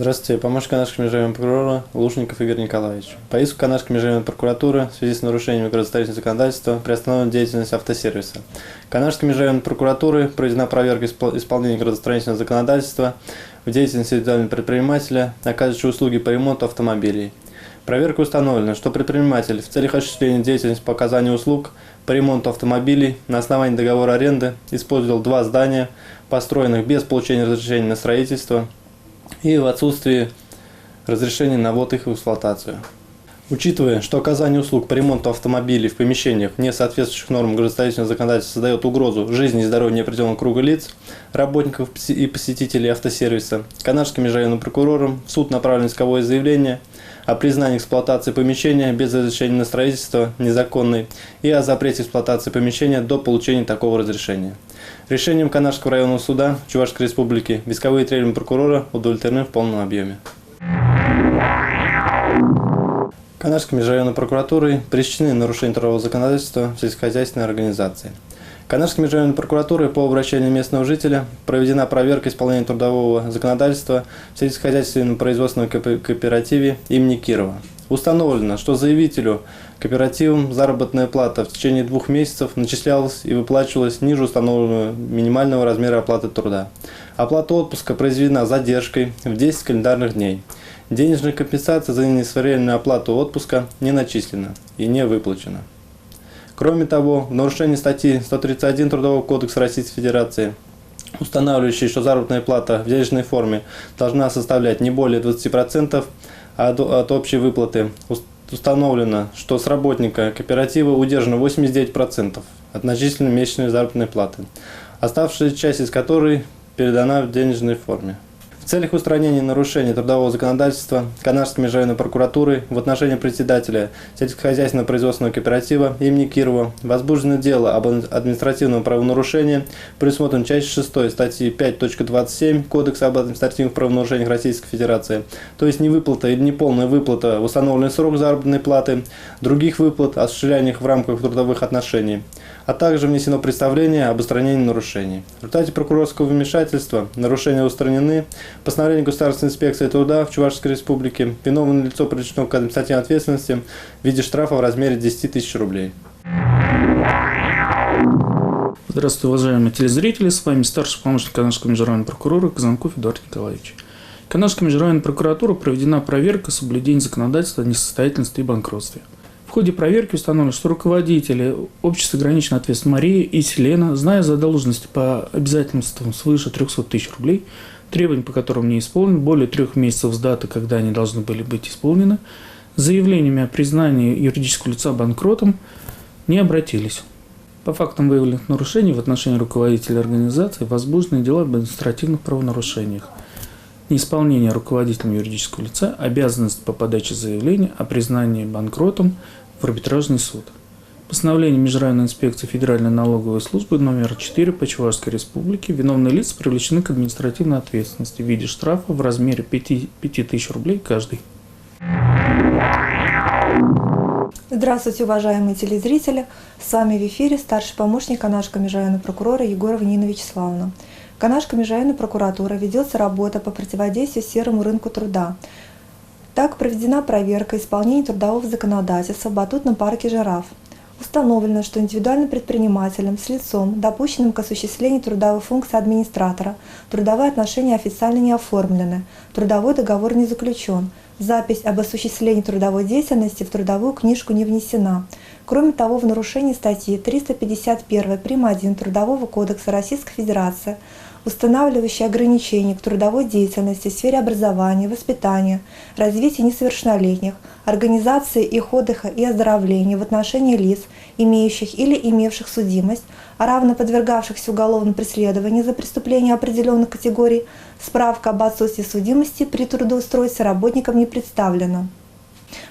Здравствуйте, помощник Канашского межрайонного прокурора Лушников Игорь Николаевич. По иску Канашской межрайонной прокуратуры в связи с нарушением градостроительного законодательства приостановлена деятельность автосервиса. Канашской межрайонной прокуратуры проведена проверка исполнения градостроительного законодательства в деятельности индивидуального предпринимателя, оказывающего услуги по ремонту автомобилей. Проверкой установлено, что предприниматель в целях осуществления деятельности по оказанию услуг по ремонту автомобилей на основании договора аренды использовал два здания, построенных без получения разрешения на строительство и в отсутствии разрешения на ввод их в эксплуатацию. Учитывая, что оказание услуг по ремонту автомобилей в помещениях, не соответствующих нормам градостроительного законодательства, создает угрозу жизни и здоровью неопределенного круга лиц, работников и посетителей автосервиса, Канашским межрайонным прокурором в суд направлено исковое заявление о признании эксплуатации помещения без разрешения на строительство незаконной и о запрете эксплуатации помещения до получения такого разрешения. Решением Канашского районного суда Чувашской Республики исковые требования прокурора удовлетворены в полном объеме. Канашской межрайонной прокуратурой пресечены нарушения трудового законодательства в сельскохозяйственной организации. Канашской межрайонной прокуратурой по обращению местного жителя проведена проверка исполнения трудового законодательства в сельскохозяйственном производственном кооперативе имени Кирова. Установлено, что заявителю кооперативом заработная плата в течение 2 месяцев начислялась и выплачивалась ниже установленного минимального размера оплаты труда. Оплата отпуска произведена с задержкой в 10 календарных дней. Денежная компенсация за несвоевременную оплату отпуска не начислена и не выплачена. Кроме того, в нарушении статьи 131 Трудового кодекса Российской Федерации, устанавливающей, что заработная плата в денежной форме должна составлять не более 20% от общей выплаты, установлено, что с работника кооператива удержано 89% от начисленной месячной заработной платы, оставшаяся часть из которой передана в денежной форме. В целях устранения нарушений трудового законодательства Канашской межрайонной прокуратуры в отношении председателя сельскохозяйственного производственного кооператива имени Кирова возбуждено дело об административном правонарушении, предусмотрено частью 6 статьи 5.27 Кодекса об административных правонарушениях Российской Федерации, то есть невыплата или неполная выплата в установленный срок заработной платы, других выплат, осуществляемых в рамках трудовых отношений, а также внесено представление об устранении нарушений. В результате прокурорского вмешательства нарушения устранены. Постановление Государственной инспекции труда в Чувашской Республике виновное лицо привлечено к административной ответственности в виде штрафа в размере 10 тысяч рублей. Здравствуйте, уважаемые телезрители, с вами старший помощник Канашского межрайонного прокурора Казанков Эдуард Николаевич. Канашской межрайонной прокуратурой проведена проверка соблюдения законодательства о несостоятельности и банкротстве. В ходе проверки установлено, что руководители общества ограниченной ответственности Мария и Селена, зная задолженности по обязательствам свыше 300 тысяч рублей, требования по которым не исполнены, более 3 месяцев с даты, когда они должны были быть исполнены, с заявлениями о признании юридического лица банкротом не обратились. По фактам выявленных нарушений в отношении руководителей организации возбуждены дела об административных правонарушениях. Неисполнение руководителем юридического лица обязанности по подаче заявления о признании банкротом в арбитражный суд. Постановление Межрайонной инспекции Федеральной налоговой службы номер 4 по Чувашской Республике виновные лица привлечены к административной ответственности в виде штрафа в размере 5000 рублей каждый. Здравствуйте, уважаемые телезрители! С вами в эфире старший помощник Канашского межрайонного прокурора Егорова Нина Вячеславовна. Канашской межрайонной прокуратурой ведется работа по противодействию серому рынку труда. Так проведена проверка исполнения трудового законодательства в батутном парке «Жираф». Установлено, что индивидуальным предпринимателем с лицом, допущенным к осуществлению трудовой функции администратора, трудовые отношения официально не оформлены, трудовой договор не заключен, запись об осуществлении трудовой деятельности в трудовую книжку не внесена. Кроме того, в нарушении статьи 351 прим. 1 Трудового кодекса Российской Федерации, устанавливающей ограничения к трудовой деятельности в сфере образования, воспитания, развития несовершеннолетних, организации их отдыха и оздоровления в отношении лиц, имеющих или имевших судимость, а равно подвергавшихся уголовному преследованию за преступления определенных категорий, справка об отсутствии судимости при трудоустройстве работникам не представлена.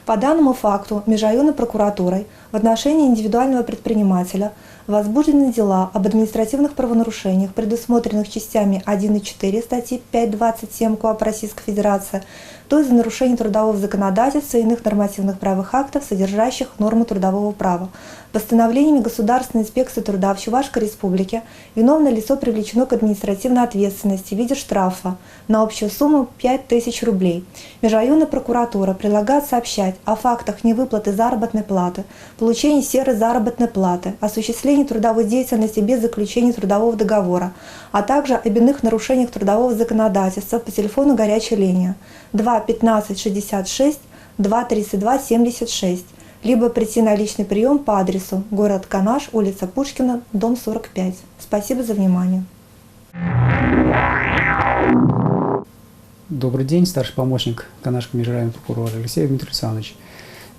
По данному факту межрайонной прокуратурой В отношении индивидуального предпринимателя возбуждены дела об административных правонарушениях, предусмотренных частями 1 и 4 статьи 5.27 КоАП Российской Федерации, то есть за нарушение трудового законодательства и иных нормативных правовых актов, содержащих нормы трудового права. Постановлениями Государственной инспекции труда в Чувашской Республике виновное лицо привлечено к административной ответственности в виде штрафа на общую сумму 5000 рублей. Межрайонная прокуратура прилагает сообщать о фактах невыплаты заработной платы, получения серой заработной платы, осуществлении трудовой деятельности без заключения трудового договора, а также об иных нарушениях трудового законодательства по телефону горячей линии 2 15 66 2 32 76, либо прийти на личный прием по адресу город Канаш, улица Пушкина, дом 45. Спасибо за внимание. Добрый день, старший помощник Канашского межрайонного прокурора Алексей Дмитрий Александрович.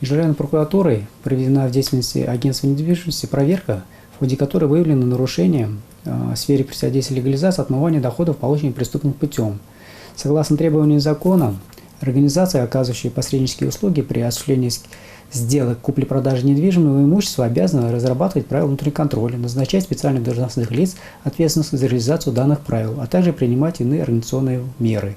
Межрайонной прокуратурой проведена в деятельности агентства недвижимости проверка, в ходе которой выявлено нарушение в сфере противодействия легализации отмывания доходов, полученных преступным путем. Согласно требованиям закона, организации, оказывающие посреднические услуги при осуществлении сделок купли-продажи недвижимого имущества, обязаны разрабатывать правила внутреннего контроля, назначать специальных должностных лиц, ответственных за реализацию данных правил, а также принимать иные организационные меры.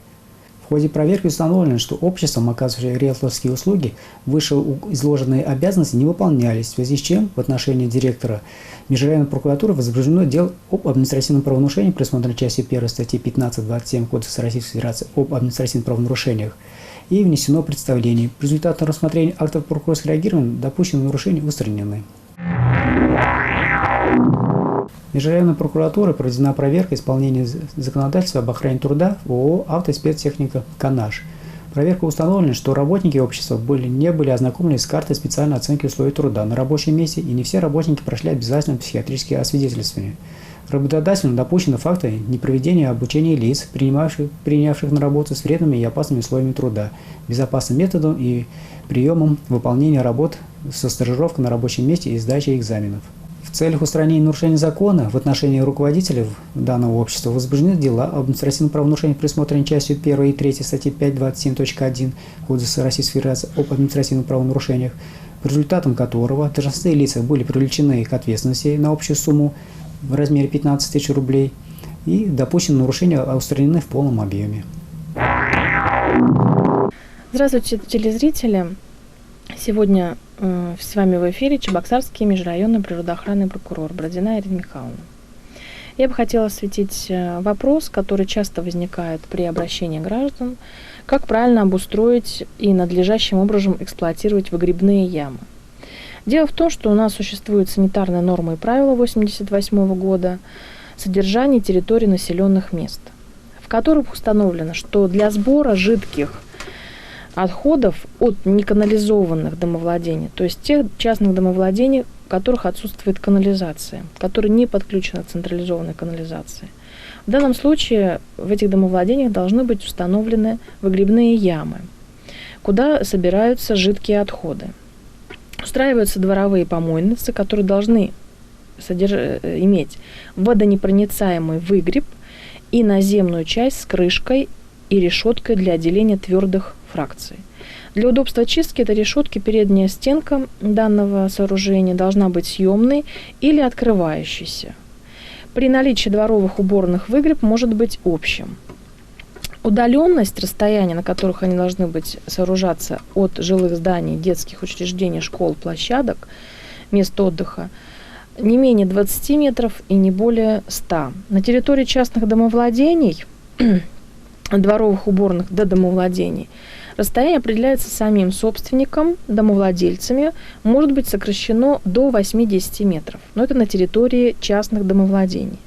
В ходе проверки установлено, что обществом, оказывающим риэлторские услуги, вышеизложенные обязанности не выполнялись, в связи с чем в отношении директора Межрайонной прокуратуры возбуждено дело об административном правонарушении, предусмотренной частью 1 статьи 15.27 Кодекса Российской Федерации об административных правонарушениях, и внесено представление. По результатам рассмотрения актов прокурорского реагирования допущенные нарушения устранены. Межрайонной прокуратурой проведена проверка исполнения законодательства об охране труда в ООО «Автоспецтехника Канаш». Проверка установлена, что работники общества не были ознакомлены с картой специальной оценки условий труда на рабочем месте, и не все работники прошли обязательное психиатрические освидетельствования. Работодателям допущены факты непроведения обучения лиц, принявших на работу с вредными и опасными условиями труда, безопасным методом и приемом выполнения работ со стажировкой на рабочем месте и сдачей экзаменов. В целях устранения нарушений закона в отношении руководителей данного общества возбуждены дела об административном правонарушении, предусмотренной частью 1 и 3 статьи 5.27.1 Кодекса Российской Федерации об административных правонарушениях, по результатам которого должностные лица были привлечены к ответственности на общую сумму в размере 15 тысяч рублей и допущенные нарушения устранены в полном объеме. Здравствуйте, телезрители! Сегодня с вами в эфире Чебоксарский межрайонный природоохранный прокурор Бородина Ирина Михайловна. Я бы хотела осветить вопрос, который часто возникает при обращении граждан, как правильно обустроить и надлежащим образом эксплуатировать выгребные ямы. Дело в том, что у нас существуют санитарные нормы и правила 1988 года содержания территорий населенных мест, в которых установлено, что для сбора жидких отходов от неканализованных домовладений, то есть тех частных домовладений, в которых отсутствует канализация, которые не подключены к централизованной канализации. В данном случае в этих домовладениях должны быть установлены выгребные ямы, куда собираются жидкие отходы. Устраиваются дворовые помойницы, которые должны иметь водонепроницаемый выгреб и наземную часть с крышкой и решеткой для отделения твердых фракций. Для удобства чистки этой решетки передняя стенка данного сооружения должна быть съемной или открывающейся. При наличии дворовых уборных выгреб может быть общим. Удаленность, расстояния, на которых они должны быть сооружаться от жилых зданий, детских учреждений, школ, площадок, мест отдыха, не менее 20 метров и не более 100. На территории частных домовладений, дворовых уборных до домовладений, расстояние определяется самим собственником, домовладельцами, может быть сокращено до 8-10 метров, но это на территории частных домовладений.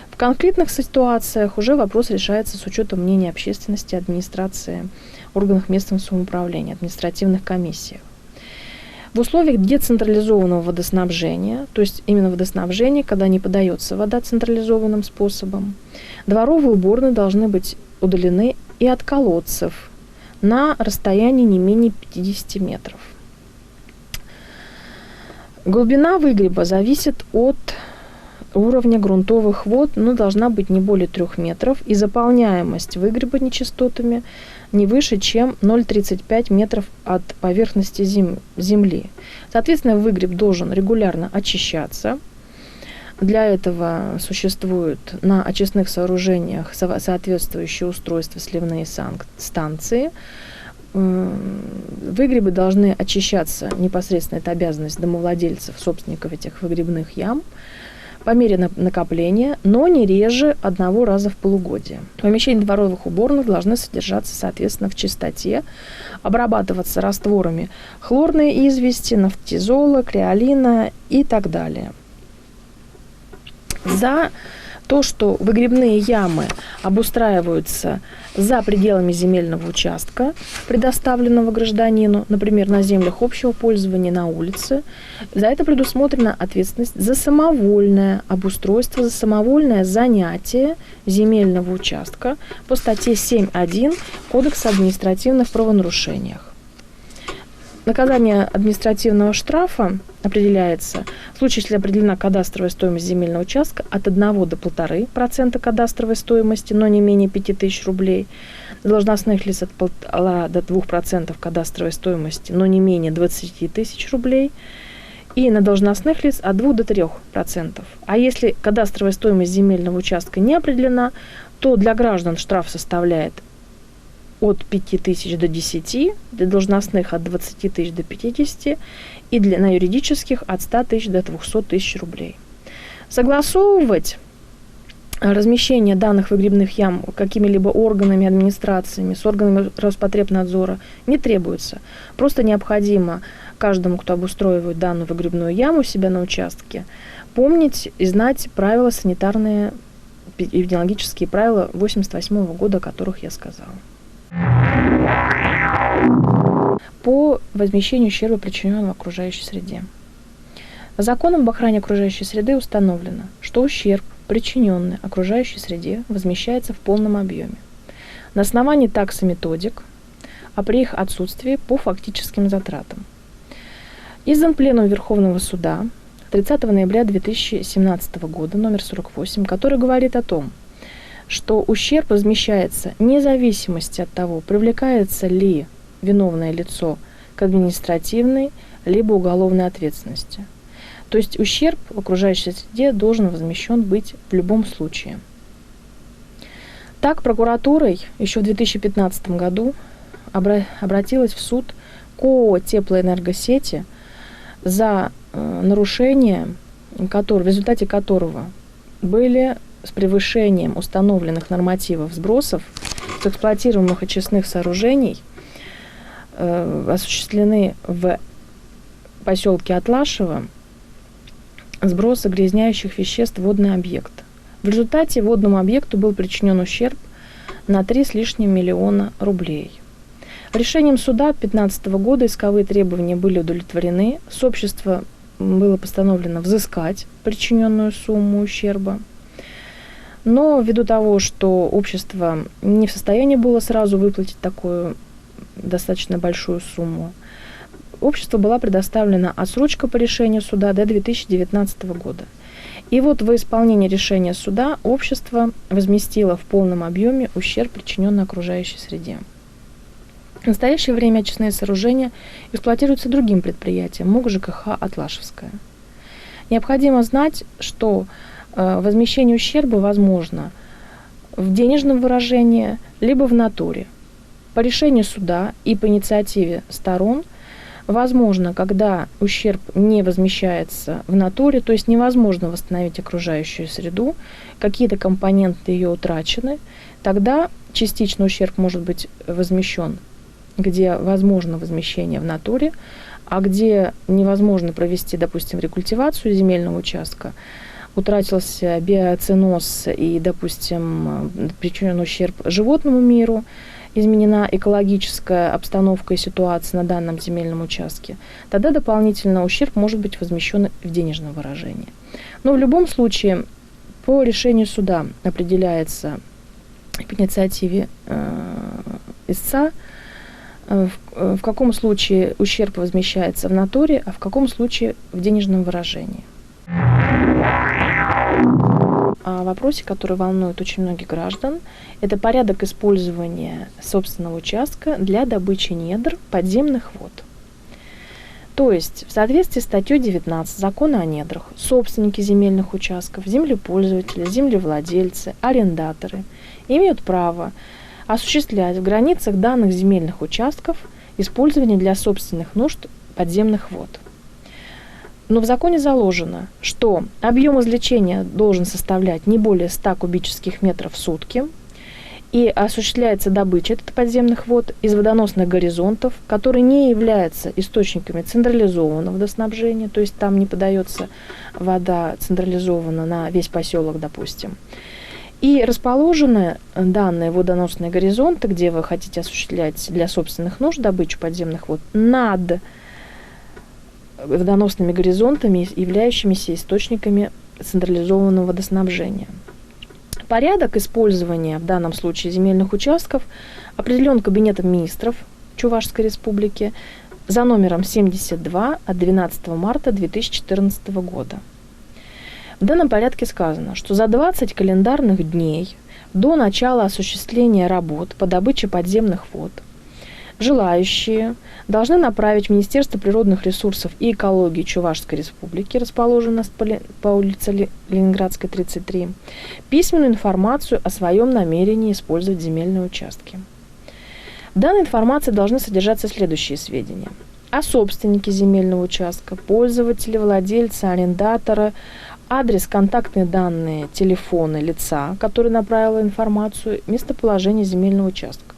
В конкретных ситуациях уже вопрос решается с учетом мнения общественности, администрации, органов местного самоуправления, административных комиссиях. В условиях децентрализованного водоснабжения, то есть именно водоснабжение, когда не подается вода централизованным способом, дворовые уборные должны быть удалены и от колодцев на расстоянии не менее 50 метров. Глубина выгреба зависит от уровня грунтовых вод должна быть не более 3 метров, и заполняемость выгреба нечистотами не выше, чем 0,35 метров от поверхности земли. Соответственно, выгреб должен регулярно очищаться. Для этого существуют на очистных сооружениях соответствующие устройства, сливные станции. Выгребы должны очищаться непосредственно, это обязанность домовладельцев, собственников этих выгребных ям, по мере накопления, но не реже 1 раза в полугодие. Помещения дворовых уборных должны содержаться, соответственно, в чистоте, обрабатываться растворами хлорной извести, нафтизола, креолина и так далее. За то, что выгребные ямы обустраиваются за пределами земельного участка, предоставленного гражданину, например, на землях общего пользования на улице, за это предусмотрена ответственность за самовольное обустройство, за самовольное занятие земельного участка по статье 7.1 Кодекса об административных правонарушениях. Наказание административного штрафа определяется в случае, если определена кадастровая стоимость земельного участка от 1 до 1,5% кадастровой стоимости, но не менее 5000 рублей, должностных лиц от 1,5 до 2% кадастровой стоимости, но не менее 20 тысяч рублей, и на должностных лиц от 2 до 3%. А если кадастровая стоимость земельного участка не определена, то для граждан штраф составляет от 5000 до 10, для должностных от 20 тысяч до 50 и на юридических от 100 тысяч до 200 тысяч рублей. Согласовывать размещение данных выгребных ям какими-либо органами, администрациями, с органами Роспотребнадзора не требуется. Просто необходимо каждому, кто обустраивает данную выгребную яму у себя на участке, помнить и знать правила санитарные, эпидемиологические правила 1988 года, о которых я сказала. По возмещению ущерба, причиненного окружающей среде. Законом об охране окружающей среды установлено, что ущерб, причиненный окружающей среде, возмещается в полном объеме на основании такс и методик, а при их отсутствии по фактическим затратам. Издан Пленум Верховного Суда 30 ноября 2017 года, номер 48, который говорит о том, что ущерб возмещается вне зависимости от того, привлекается ли виновное лицо к административной либо уголовной ответственности. То есть ущерб в окружающей среде должен возмещен быть в любом случае. Так, прокуратурой еще в 2015 году обратилась в суд к ООО «Теплоэнергосети» за нарушение, в результате которого были с превышением установленных нормативов сбросов с эксплуатируемых очистных сооружений осуществлены в поселке Атлашево сброс загрязняющих веществ в водный объект. В результате водному объекту был причинен ущерб на 3 с лишним миллиона рублей. Решением суда 2015 года исковые требования были удовлетворены. С общества было постановлено взыскать причиненную сумму ущерба. Но ввиду того, что общество не в состоянии было сразу выплатить такую достаточно большую сумму, обществу была предоставлена отсрочка по решению суда до 2019 года. И вот во исполнение решения суда общество возместило в полном объеме ущерб, причиненный окружающей среде. В настоящее время очистные сооружения эксплуатируются другим предприятием МУК ЖКХ «Атлашевская». Необходимо знать, что возмещение ущерба возможно в денежном выражении, либо в натуре. По решению суда и по инициативе сторон возможно, когда ущерб не возмещается в натуре, то есть невозможно восстановить окружающую среду, какие-то компоненты ее утрачены, тогда частично ущерб может быть возмещен, где возможно возмещение в натуре, а где невозможно провести, допустим, рекультивацию земельного участка, утратился биоценоз и, допустим, причинен ущерб животному миру, изменена экологическая обстановка и ситуация на данном земельном участке, тогда дополнительно ущерб может быть возмещен в денежном выражении. Но в любом случае по решению суда определяется по инициативе истца, в каком случае ущерб возмещается в натуре, а в каком случае в денежном выражении. о вопросе, который волнует очень многих граждан. Это порядок использования собственного участка для добычи недр подземных вод. То есть, в соответствии с статьей 19 Закона о недрах, собственники земельных участков, землепользователи, землевладельцы, арендаторы имеют право осуществлять в границах данных земельных участков использование для собственных нужд подземных вод. Но в законе заложено, что объем извлечения должен составлять не более 100 кубических метров в сутки, и осуществляется добыча подземных вод из водоносных горизонтов, которые не являются источниками централизованного водоснабжения, то есть там не подается вода централизованно на весь поселок, допустим. И расположены данные водоносные горизонты, где вы хотите осуществлять для собственных нужд добычу подземных вод, над водоносными горизонтами, являющимися источниками централизованного водоснабжения. Порядок использования в данном случае земельных участков определен Кабинетом министров Чувашской Республики за номером 72 от 12 марта 2014 года. В данном порядке сказано, что за 20 календарных дней до начала осуществления работ по добыче подземных вод желающие должны направить в Министерство природных ресурсов и экологии Чувашской Республики, расположенное по улице Ленинградской, 33, письменную информацию о своем намерении использовать земельные участки. В данной информации должны содержаться следующие сведения: о собственнике земельного участка, пользователе, владельца, арендатора, адрес, контактные данные, телефоны лица, который направил информацию, местоположение земельного участка.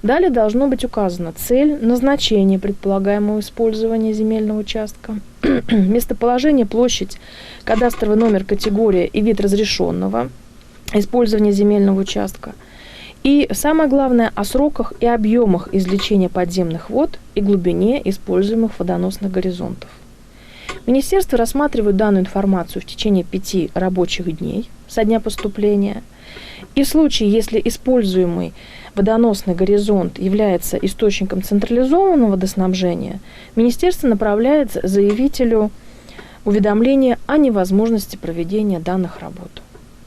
Далее должно быть указана цель, назначение предполагаемого использования земельного участка, местоположение, площадь, кадастровый номер, категория и вид разрешенного использования земельного участка. И самое главное, о сроках и объемах извлечения подземных вод и глубине используемых водоносных горизонтов. Министерство рассматривает данную информацию в течение 5 рабочих дней со дня поступления. И в случае, если используемый водоносный горизонт является источником централизованного водоснабжения, Министерство направляет заявителю уведомление о невозможности проведения данных работ.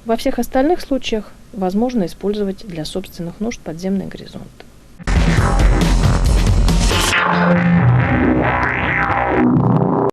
Во всех остальных случаях возможно использовать для собственных нужд подземный горизонт.